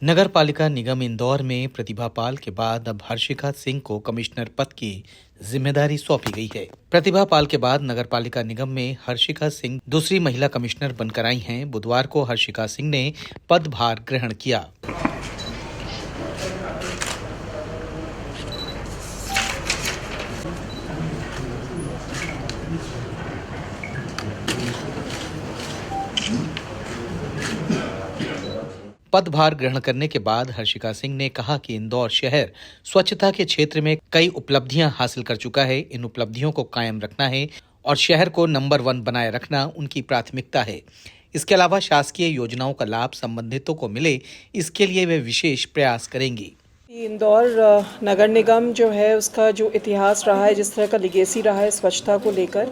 नगर पालिका निगम इंदौर में प्रतिभा पाल के बाद अब हर्षिका सिंह को कमिश्नर पद की जिम्मेदारी सौंपी गई है। प्रतिभा पाल के बाद नगर पालिका निगम में हर्षिका सिंह दूसरी महिला कमिश्नर बनकर आई हैं। बुधवार को हर्षिका सिंह ने पदभार ग्रहण किया। पदभार ग्रहण करने के बाद हर्षिका सिंह ने कहा कि इंदौर शहर स्वच्छता के क्षेत्र में कई उपलब्धियां हासिल कर चुका है। इन उपलब्धियों को कायम रखना है और शहर को नंबर 1 बनाए रखना उनकी प्राथमिकता है। इसके अलावा शासकीय योजनाओं का लाभ संबंधितों को मिले, इसके लिए वे विशेष प्रयास करेंगी। इंदौर नगर निगम जो है उसका जो इतिहास रहा है, जिस तरह का लिगेसी रहा है स्वच्छता को लेकर,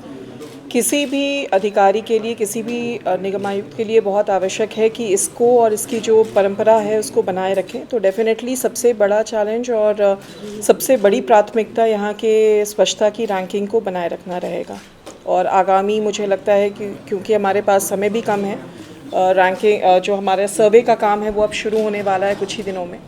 किसी भी अधिकारी के लिए, किसी भी निगमायुक्त के लिए बहुत आवश्यक है कि इसको और इसकी जो परंपरा है उसको बनाए रखें। तो डेफिनेटली सबसे बड़ा चैलेंज और सबसे बड़ी प्राथमिकता यहाँ के स्वच्छता की रैंकिंग को बनाए रखना रहेगा। और आगामी मुझे लगता है कि क्योंकि हमारे पास समय भी कम है, रैंकिंग जो हमारा सर्वे का काम है वो अब शुरू होने वाला है कुछ ही दिनों में,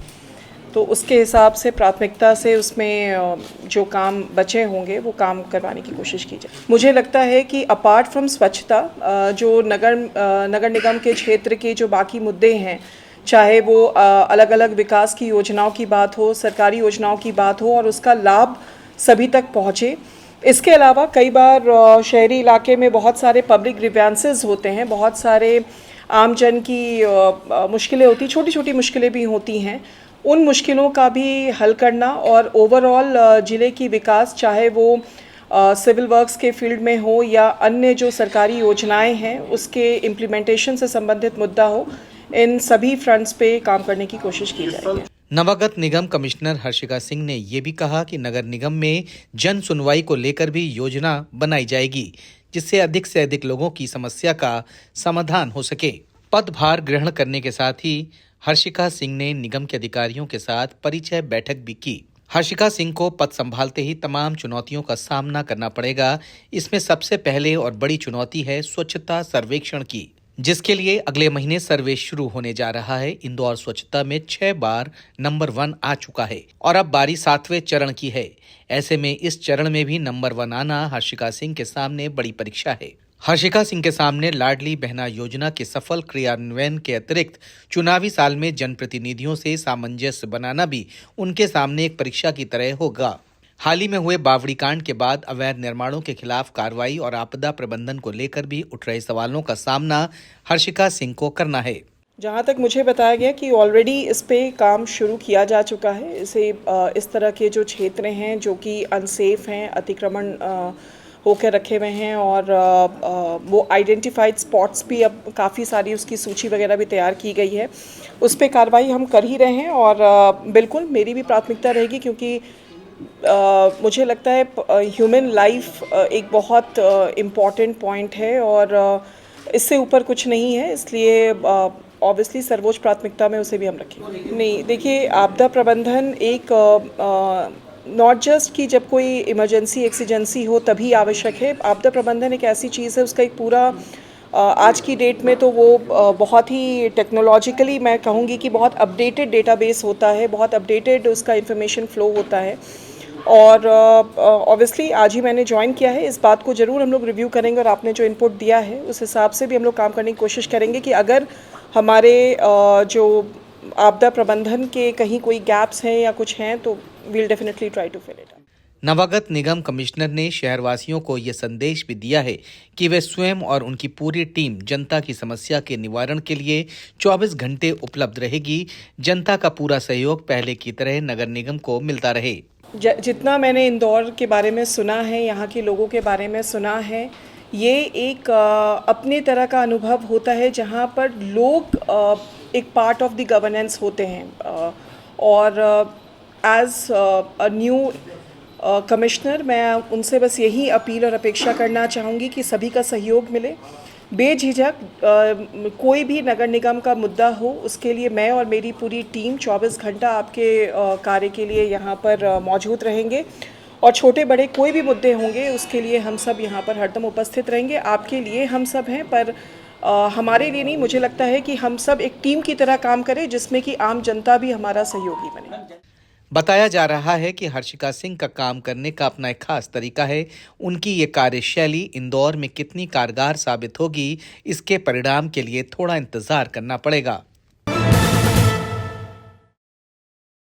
तो उसके हिसाब से प्राथमिकता से उसमें जो काम बचे होंगे वो काम करवाने की कोशिश की जाए। मुझे लगता है कि अपार्ट फ्रॉम स्वच्छता, जो नगर निगम के क्षेत्र के जो बाकी मुद्दे हैं, चाहे वो अलग अलग विकास की योजनाओं की बात हो, सरकारी योजनाओं की बात हो और उसका लाभ सभी तक पहुँचे। इसके अलावा कई बार शहरी इलाके में बहुत सारे पब्लिक ग्रीवेंसेस होते हैं, बहुत सारे आम जन की मुश्किलें होती, छोटी छोटी मुश्किलें भी होती हैं। उन मुश्किलों का भी हल करना और ओवरऑल ज़िले की विकास, चाहे वो सिविल वर्क्स के फील्ड में हो या अन्य जो सरकारी योजनाएं हैं उसके इम्प्लीमेंटेशन से संबंधित मुद्दा हो, इन सभी फ्रंट्स पे काम करने की कोशिश की जाएगी। नवागत निगम कमिश्नर हर्षिका सिंह ने ये भी कहा कि नगर निगम में जन सुनवाई को लेकर भी योजना बनाई जाएगी, जिससे अधिक से अधिक लोगों की समस्या का समाधान हो सके। पदभार ग्रहण करने के साथ ही हर्षिका सिंह ने निगम के अधिकारियों के साथ परिचय बैठक भी की। हर्षिका सिंह को पद संभालते ही तमाम चुनौतियों का सामना करना पड़ेगा। इसमें सबसे पहले और बड़ी चुनौती है स्वच्छता सर्वेक्षण की, जिसके लिए अगले महीने सर्वे शुरू होने जा रहा है। इंदौर स्वच्छता में 6 बार नंबर 1 आ चुका है और अब बारी 7वें चरण की है। ऐसे में इस चरण में भी नंबर 1 आना हर्षिका सिंह के सामने बड़ी परीक्षा है। हर्षिका सिंह के सामने लाडली बहना योजना के सफल क्रियान्वयन के अतिरिक्त चुनावी साल में जनप्रतिनिधियों से सामंजस्य बनाना भी उनके सामने एक परीक्षा की तरह होगा। हाल ही में हुए बावड़ी कांड के बाद अवैध निर्माणों के खिलाफ कार्रवाई और आपदा प्रबंधन को लेकर भी उठ रहे सवालों का सामना हर्षिका सिंह को करना है। जहाँ तक मुझे बताया गया कि ऑलरेडी इस पे काम शुरू किया जा चुका है। इस तरह के जो क्षेत्र हैं जो कि अनसेफ हैं, अतिक्रमण होकर रखे हुए हैं, और वो आइडेंटिफाइड स्पॉट्स भी अब काफ़ी सारी उसकी सूची वगैरह भी तैयार की गई है। उस पे कार्रवाई हम कर ही रहे हैं और बिल्कुल मेरी भी प्राथमिकता रहेगी, क्योंकि मुझे लगता है ह्यूमन लाइफ एक बहुत इम्पॉर्टेंट पॉइंट है और इससे ऊपर कुछ नहीं है, इसलिए ऑब्वियसली सर्वोच्च प्राथमिकता में उसे भी हम रखेंगे। नहीं, देखिए, आपदा प्रबंधन एक नॉट जस्ट कि जब कोई इमरजेंसी एक्सीजेंसी हो तभी आवश्यक है। आपदा प्रबंधन एक ऐसी चीज़ है, उसका एक पूरा आज की डेट में तो वो बहुत ही टेक्नोलॉजिकली मैं कहूँगी कि बहुत अपडेटेड डेटाबेस होता है, बहुत अपडेटेड उसका इंफॉर्मेशन फ़्लो होता है। और ऑब्वियसली आज ही मैंने ज्वाइन किया है, इस बात को ज़रूर हम लोग रिव्यू करेंगे और आपने जो इनपुट दिया है उस हिसाब से भी हम लोग काम करने की कोशिश करेंगे कि अगर हमारे जो आपदा प्रबंधन के कहीं कोई गैप्स हैं या कुछ हैं तो we'll definitely try to fill it. नवागत निगम कमिश्नर ने शहरवासियों को यह संदेश भी दिया है कि वे स्वयं और उनकी पूरी टीम जनता की समस्या के निवारण के लिए 24 घंटे उपलब्ध रहेगी। जनता का पूरा सहयोग पहले की तरह नगर निगम को मिलता रहे। जितना मैंने इंदौर के बारे में सुना है, यहाँ के लोगों के बारे में सुना है, ये एक अपने तरह का अनुभव होता है जहाँ पर लोग एक पार्ट ऑफ द गवर्नेंस होते हैं। और एज अ न्यू कमिश्नर मैं उनसे बस यही अपील और अपेक्षा करना चाहूँगी कि सभी का सहयोग मिले। बेझिझक कोई भी नगर निगम का मुद्दा हो, उसके लिए मैं और मेरी पूरी टीम 24 घंटा आपके कार्य के लिए यहाँ पर मौजूद रहेंगे, और छोटे बड़े कोई भी मुद्दे होंगे उसके लिए हम सब यहाँ पर हरदम उपस्थित रहेंगे। आपके लिए हम सब हैं, पर हमारे लिए नहीं, मुझे लगता है कि हम सब एक टीम की तरह काम करें जिसमें कि आम जनता भी हमारा सहयोगी बने। बताया जा रहा है कि हर्षिका सिंह का काम करने का अपना एक खास तरीका है। उनकी ये कार्यशैली इंदौर में कितनी कारगर साबित होगी, इसके परिणाम के लिए थोड़ा इंतजार करना पड़ेगा।